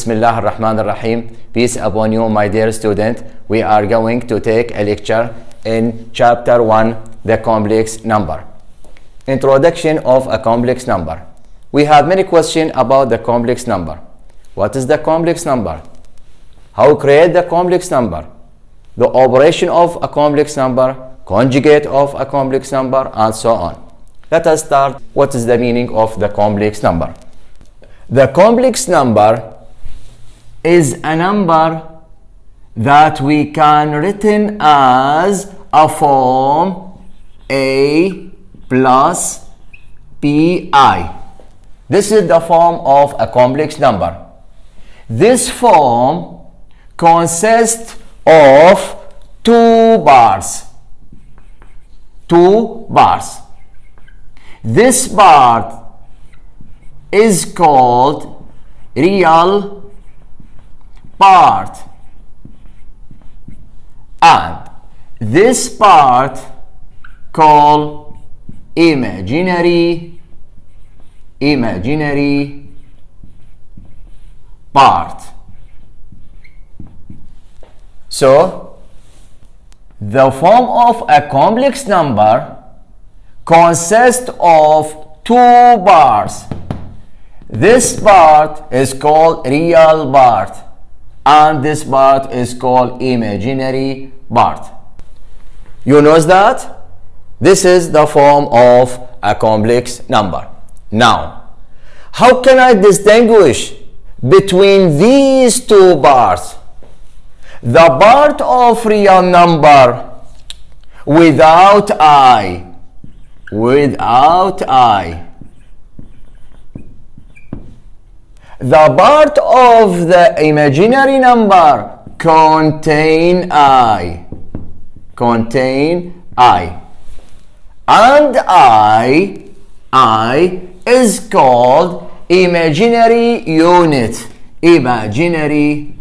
Bismillah ar-Rahman ar-Rahim. Peace upon you, my dear student. We are going to take a lecture in chapter 1, the complex number. Introduction of a complex number. We have many questions about the complex number. What is the complex number? How create the complex number? The operation of a complex number, conjugate of a complex number, and so on. Let us start. What is the meaning of the complex number? The complex number is a number that we can written as a form a plus bi. This is the form of a complex number. This form consists of two bars. This part is called real part, and this part called imaginary part. So the form of a complex number consists of two bars. This part is called real part, and this part is called imaginary part. You know that? This is the form of a complex number. Now, how can I distinguish between these two bars? The part of real number without I, the part of the imaginary number contain I, and I is called imaginary unit, imaginary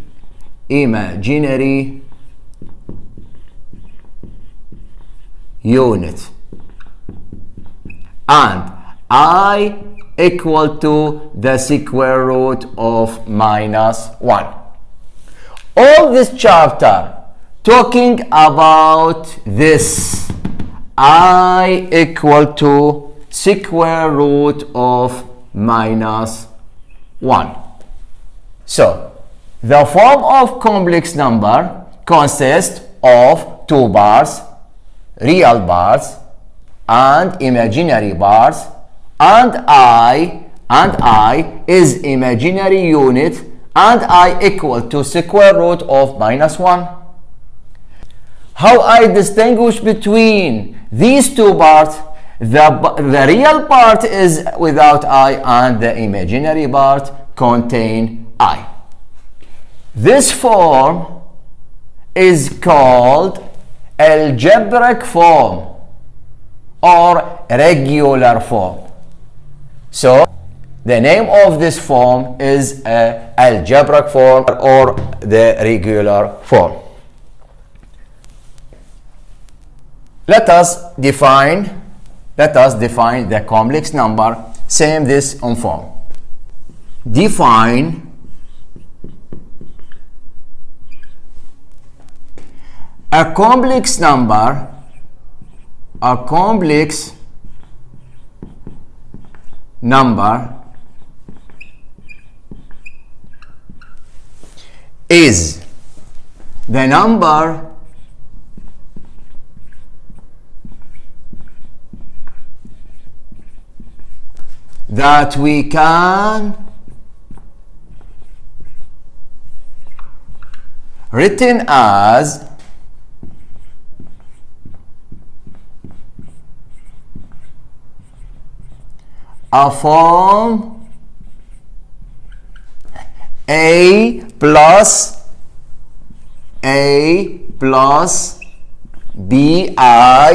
unit, and I equal to the square root of -1. All this chapter talking about this I equal to square root of -1. So the form of complex number consists of two bars, real bars and imaginary bars, and I is imaginary unit, and I equal to square root of -1. How I distinguish between these two parts? The real part is without I, and the imaginary part contain I. This form is called algebraic form or regular form. So the name of this form is algebraic form or the regular form. Let us define the complex number. Same this on form. Define a complex number, is the number that we can written as a form a plus bi,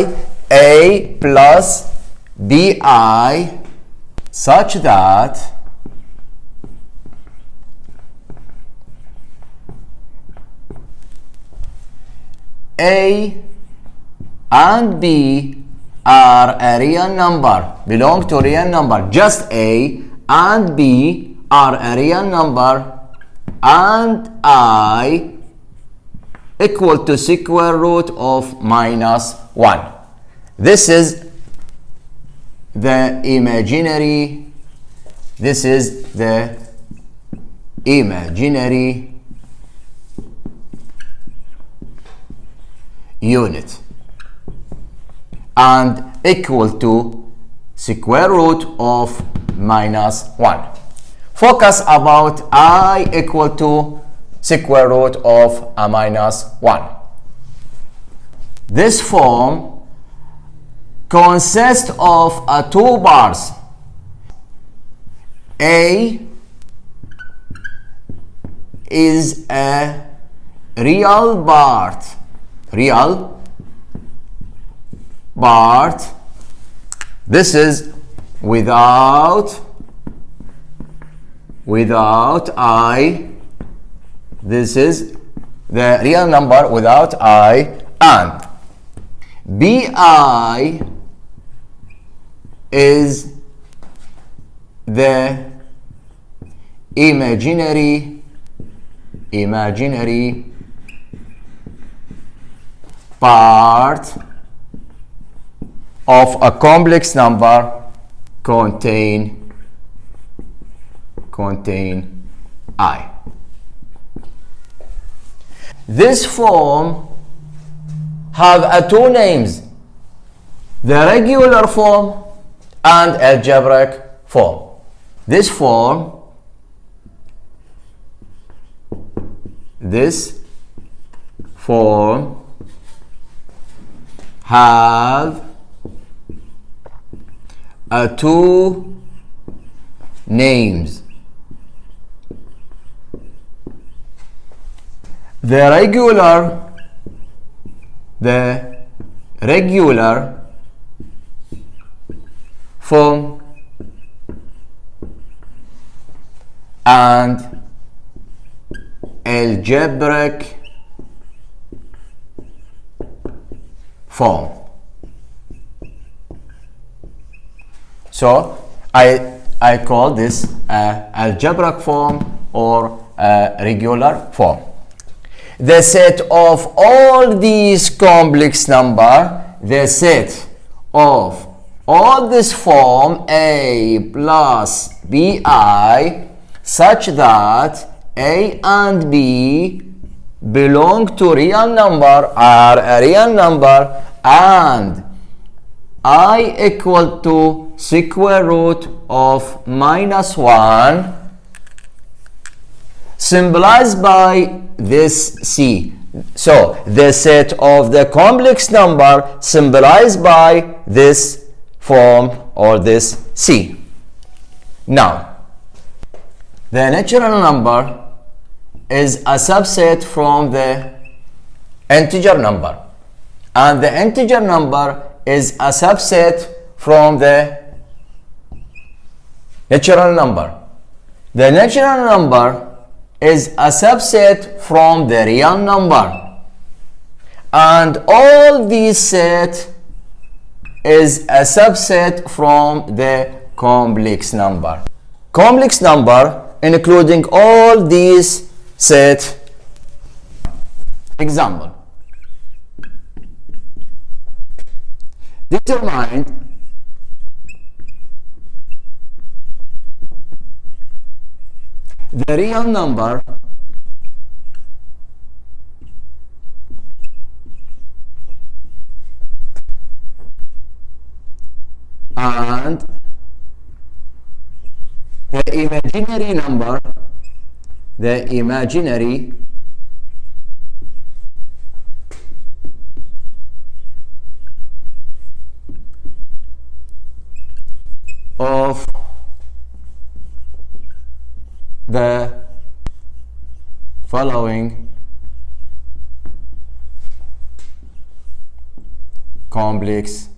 such that A and B are a real number, belong to real number. Just A and B are a real number, and I equal to square root of minus 1. This is the imaginary unit and equal to square root of minus 1. Focus about I equal to square root of a minus 1. This form consists of two parts. A is a real part. This is without I. This is the real number without I, and BI is the imaginary part of a complex number contain I. This form have two names, the regular form and algebraic form. This form have two names. The regular form and algebraic form. So I call this algebraic form or regular form. The set of all these complex number, the set of all this form A plus BI, such that A and B belong to real number, are a real number, and I equal to square root of minus 1, symbolized by this C. So the set of the complex number symbolized by this form or this C. Now, the natural number is a subset from the integer number, and the integer number is a subset from the natural number. The natural number is a subset from the real number, and all these set is a subset from the complex number. Complex number including all these set. Example: determine the real number and the imaginary number, the imaginary of the following complex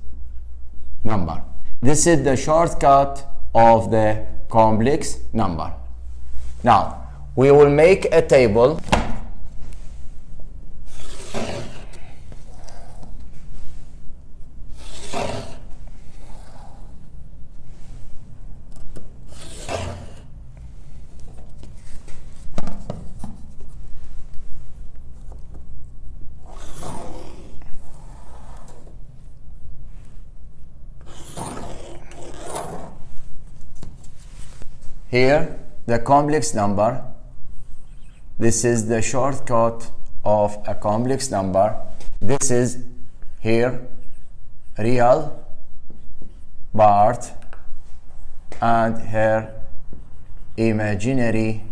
number. This is the shortcut of the complex number. Now, we will make a table . here the complex number. This is the shortcut of a complex number. This is here real part and here imaginary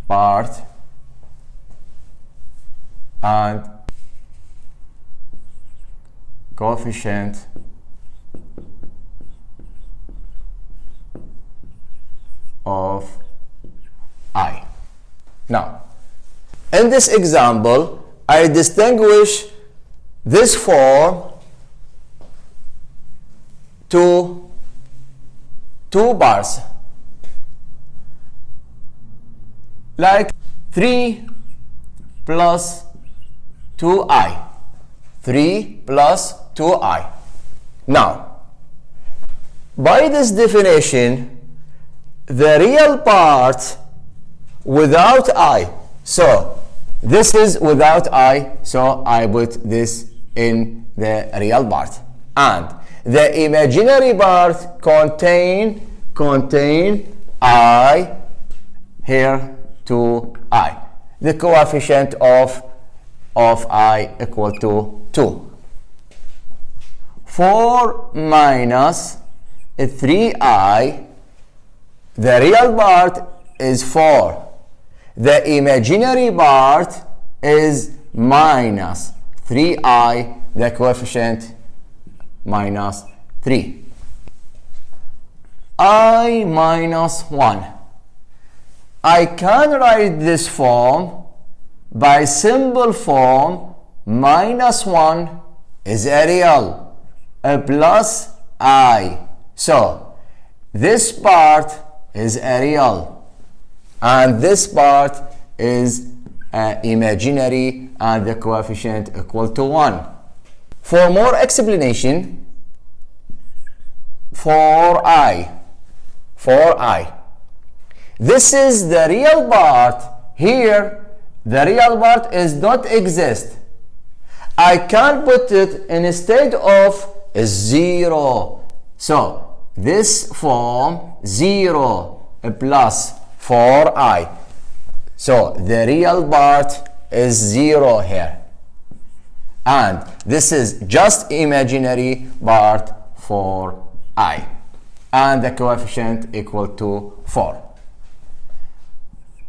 part and coefficient of I. Now, in this example, I distinguish this form to two bars, like 3 plus 2i. 3 plus 2i. Now, by this definition, the real part without I. So, this is without I, so I put this in the real part. And the imaginary part contain I here to I. The coefficient of I equal to 2. 4 minus 3i, the real part is 4. The imaginary part is minus 3i, the coefficient minus 3. I minus 1. I can write this form by simple form. Minus 1 is a real, a plus I. So, this part is a real and this part is imaginary and the coefficient equal to 1. For more explanation, for I. This is the real part. Here, the real part is not exist. I can put it instead of 0. So, this form 0 plus 4i. So, the real part is 0 here. And this is just imaginary part for I. And the coefficient equal to 4.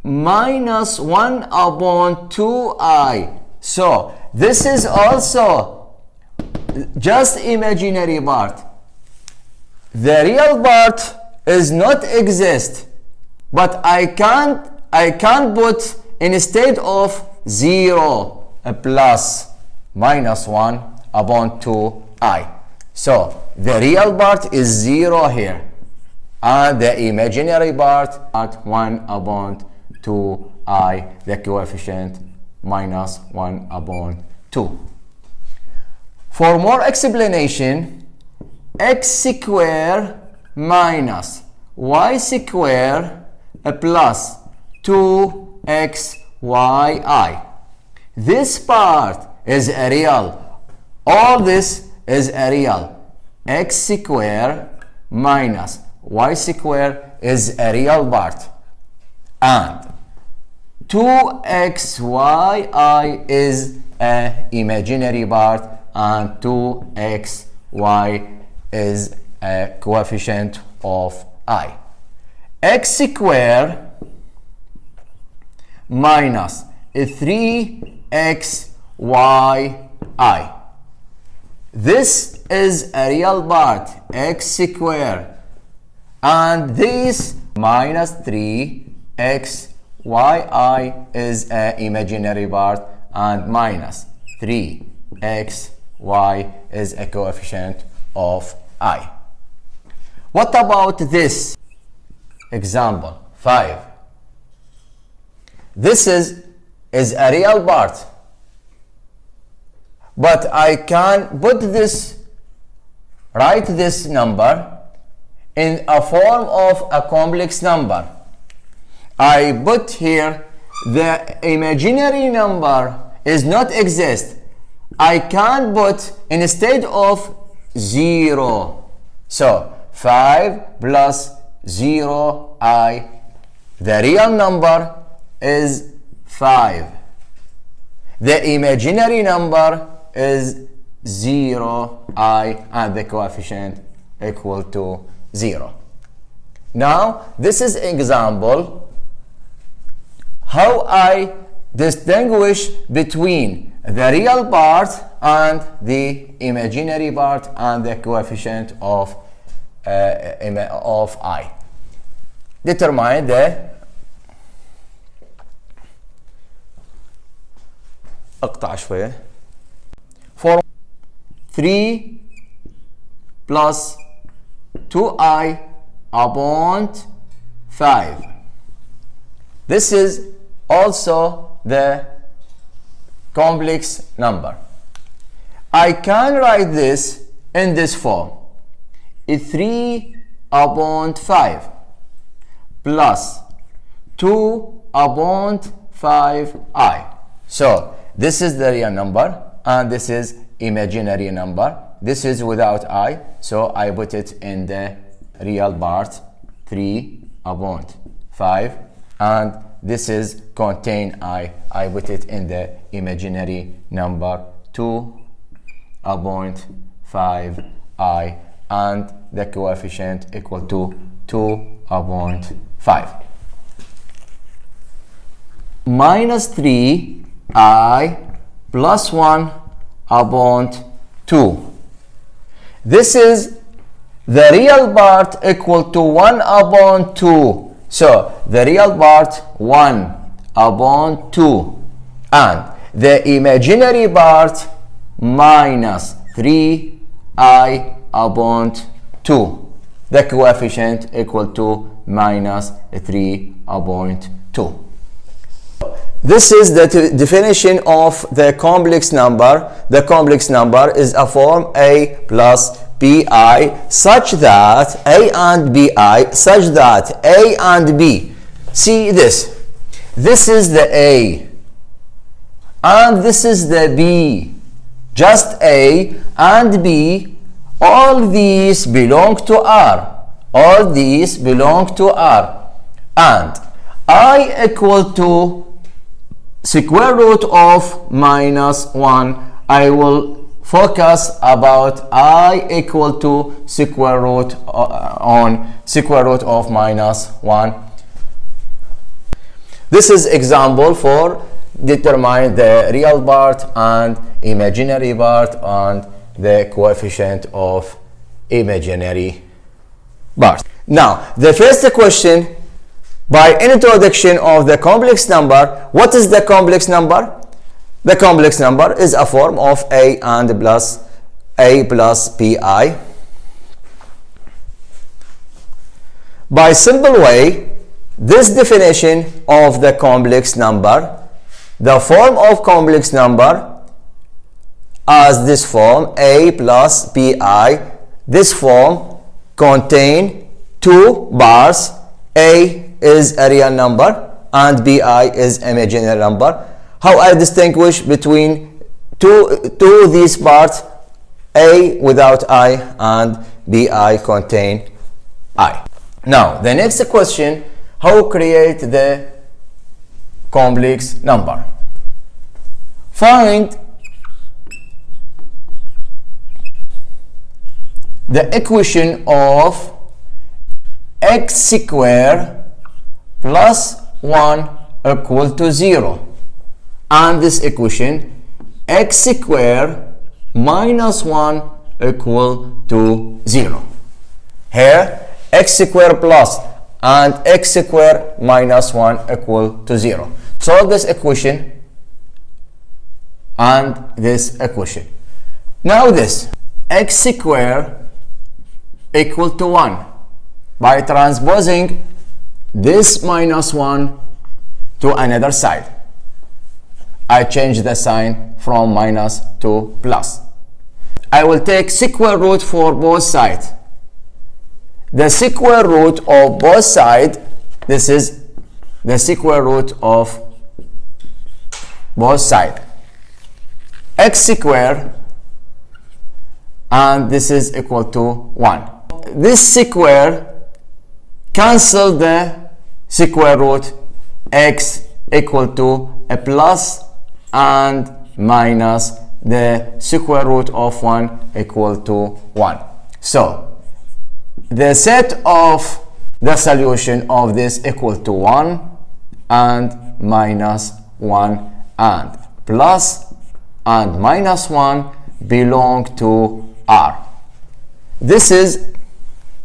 Minus 1 upon 2i. So, this is also just imaginary part. The real part is not exist. But I can't put instead of 0 plus minus 1 upon 2i. So, the real part is 0 here. And the imaginary part at 1 upon 2i, the coefficient minus 1 upon 2. For more explanation, x square minus y square plus 2xyi. This part is a real. All this is a real. X square minus y square is a real part. And 2xyi is an imaginary part and 2xy is a coefficient of I. X square minus 3xyi. This is a real part, x square, and this minus 3xyi is an imaginary part, and minus 3xy is a coefficient of I. What about this example 5? This is a real part, but I can put this, write this number in a form of a complex number. I put here the imaginary number is not exist. I can put instead of 0. So 5 plus 0i, the real number is 5. The imaginary number is 0i, and the coefficient equal to 0. Now this is example how I distinguish between the real part and the imaginary part and the coefficient of I. Determine the اقطع شوية. For 3 plus 2i upon 5. This is also the complex number. I can write this in this form. 3 upon 5 plus 2 upon 5i. So this is the real number and this is imaginary number. This is without I, so I put it in the real part, 3 upon 5, and this is contain I put it in the imaginary number, 2 upon 5i, and the coefficient equal to 2 upon 5. Minus 3i plus 1 upon 2. This is the real part equal to 1 upon 2. So the real part 1 upon 2, and the imaginary part minus 3i upon 2. The coefficient equal to minus 3 upon 2. This is the definition of the complex number. The complex number is a form a plus bi such that a and bi such that a and b. See this. This is the a and this is the b. Just a and b. All these belong to R. All these belong to R. And I equal to square root of minus 1. I will focus about I equal to square root on square root of minus 1. This is example for determine the real part and imaginary part and the coefficient of imaginary part. Now the first question, by introduction of the complex number. What is the complex number? The complex number is a form of a and plus a plus bi. By simple way, this definition of the complex number, the form of complex number as this form a plus bi. This form contain two bars. A is a real number and bi is imaginary number. How I distinguish between two these parts, a without I and bi contain I. Now the next question, how create the complex number? Find the equation of x square plus 1 equal to 0, and this equation x square minus 1 equal to 0. Here x square plus and x square minus 1 equal to 0. Solve this equation and this equation. Now this x square equal to 1. By transposing this minus 1 to another side, I change the sign from minus to plus. I will take square root for both sides. The square root of both sides, this is the square root of both sides. X square and this is equal to 1. This square cancel the square root x equal to a plus and minus the square root of 1 equal to 1. So the set of the solution of this equal to 1 and minus 1 and plus and minus 1 belong to R. This is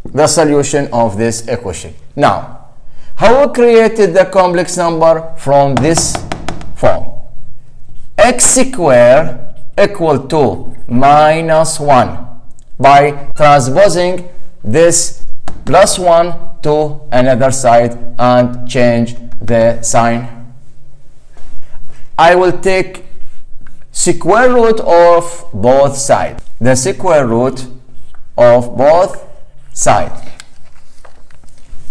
the solution of this equation. Now, how we created the complex number from this form? X square equal to minus 1 by transposing this plus 1 to another side and change the sign. I will take square root of both sides. The square root of both sides.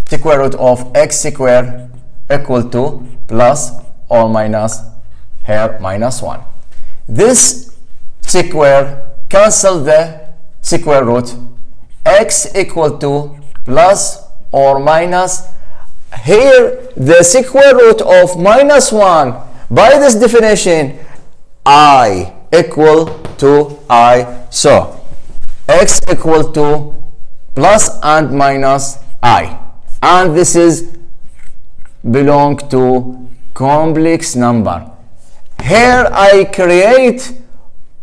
Square root of x square equal to plus or minus here minus 1. This square cancel the square root. X equal to plus or minus. Here the square root of minus 1, by this definition, I equal to I. So x equal to plus and minus I, and this is belong to complex number. Here I create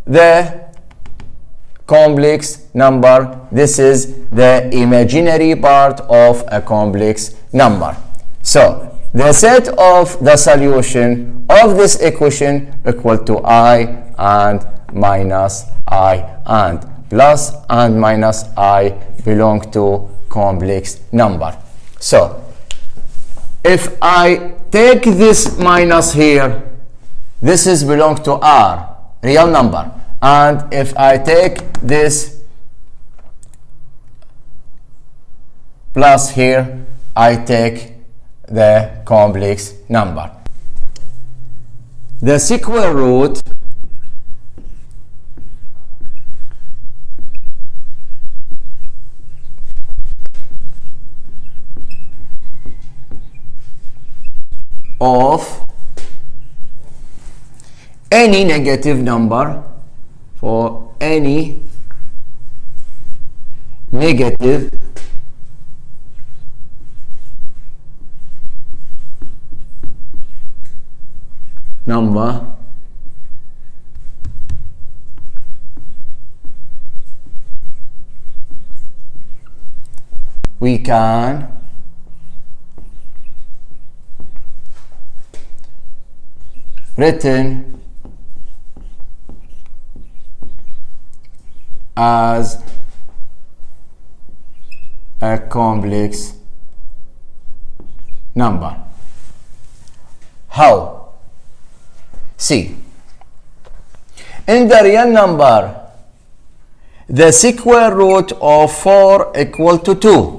the complex number. This is the imaginary part of a complex number. So the set of the solution of this equation equal to I and minus I and plus and minus I belong to complex number. So if I take this minus here, this is belong to R, real number. And if I take this plus here, I take the complex number. The square root of any negative number, for any negative number we can written as a complex number. How? See, in the real number, the square root of 4 equal to 2.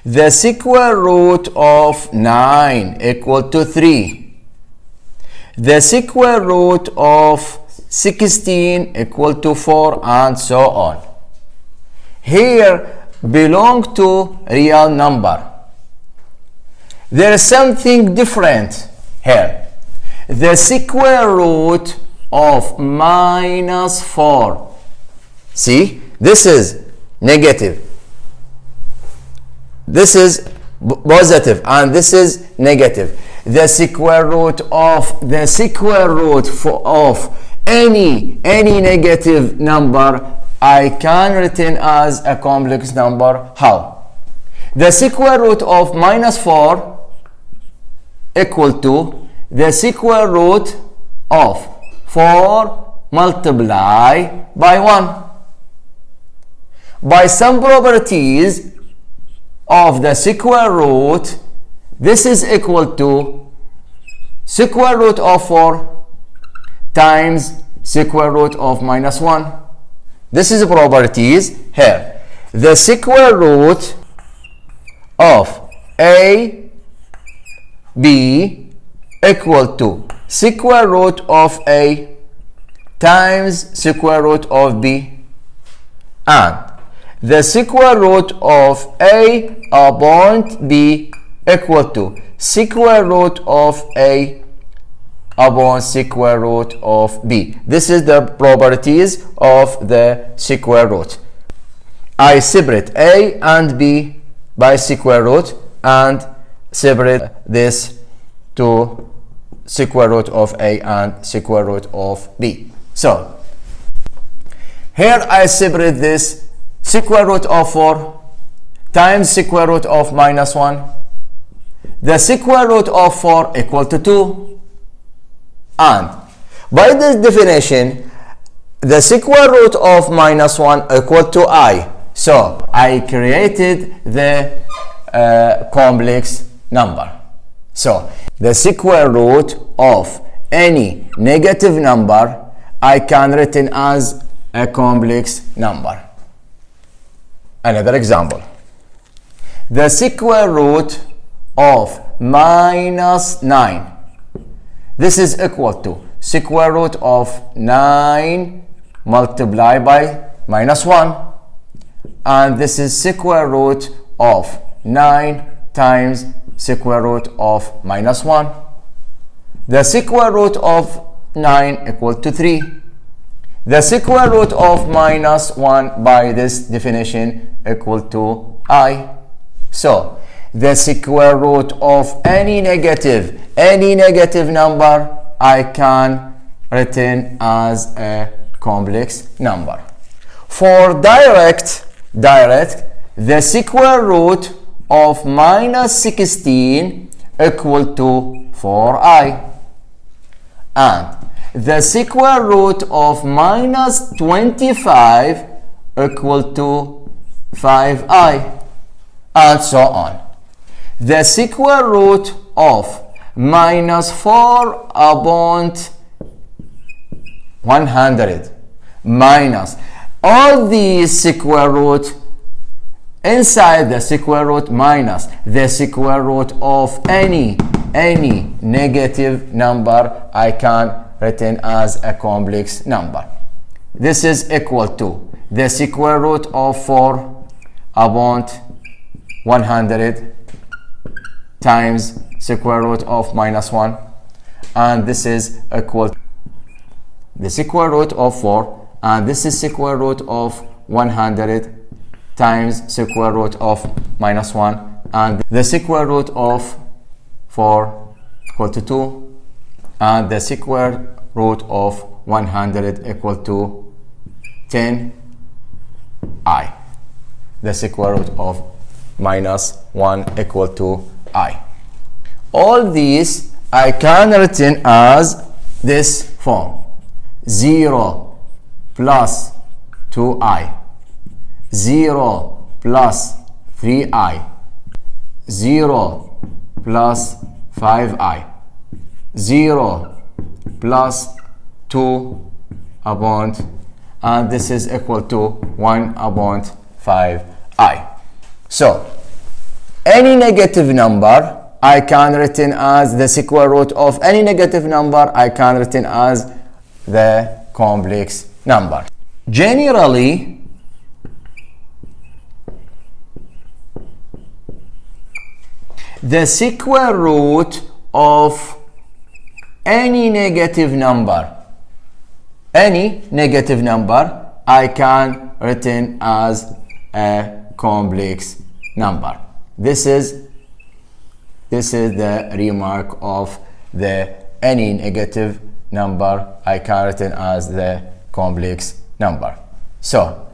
The square root of 9 equal to 3. The square root of 16 equal to 4, and so on. Here belong to real number. There is something different here. The square root of minus 4. See, this is negative. This is positive, and this is negative. The square root of any negative number I can written as a complex number. How? The square root of minus 4 equal to the square root of 4 multiply by 1. By some properties of the square root, this is equal to square root of 4 times square root of minus 1. This is properties here. The square root of a b equal to square root of a times square root of b, and the square root of a upon b equal to square root of a upon square root of b. This is the properties of the square root. I separate a and b by square root and separate this to square root of a and square root of b. So here I separate this square root of 4 times square root of minus 1. The square root of 4 equal to 2. And by this definition, the square root of minus 1 equal to I. So I created the complex number. So the square root of any negative number I can written as a complex number. Another example. The square root of minus 9. This is equal to square root of 9 multiplied by minus 1. And this is square root of 9 times square root of minus 1. The square root of 9 equal to 3. The square root of minus 1 by this definition equal to I. So the square root of any negative number I can written as a complex number. For direct, the square root of minus 16 equal to 4i, and the square root of minus 25 equal to 5i, and so on. The square root of minus 4 upon 100 minus all these square root inside the square root minus the square root of any negative number I can written as a complex number. This is equal to the square root of 4 upon 100 times square root of minus 1, and this is equal to the square root of 4, and this is square root of 100 times square root of minus 1, and the square root of 4 equal to 2, and the square root of 100 equal to 10i. The square root of minus 1 equal to I. All these I can written as this form: 0 plus 2i, 0 plus 3i, 0 plus 5i, 0 plus 2 upon, and this is equal to 1 upon 5i. So any negative number I can written as the square root of any negative number I can written as the complex number. Generally, the square root of any negative number I can written as a complex number. This is the remark of the any negative number I can written as the complex number. So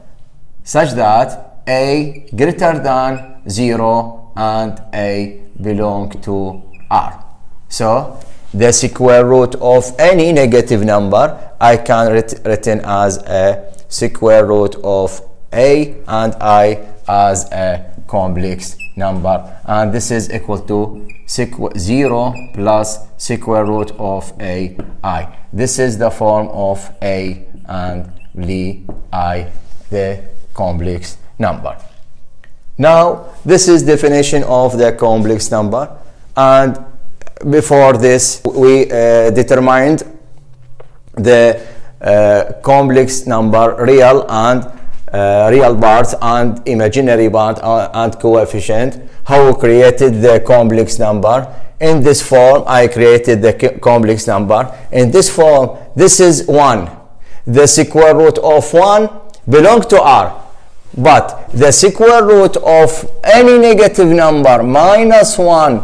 such that a greater than 0 and a belong to R. So the square root of any negative number I can written as a square root of a and I as a complex number, and this is equal to 0 plus square root of a I. This is the form of a and I, the complex number. Now this is definition of the complex number, and before this we determined the complex number, real and real parts and imaginary part and coefficient. How we created the complex number? In this form I created the complex number. In this form, this is 1. The square root of 1 belongs to R, but the square root of any negative number minus 1,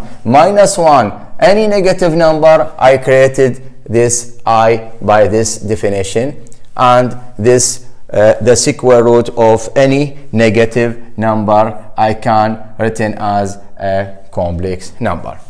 any negative number, I created this I by this definition, and this the square root of any negative number I can written as a complex number.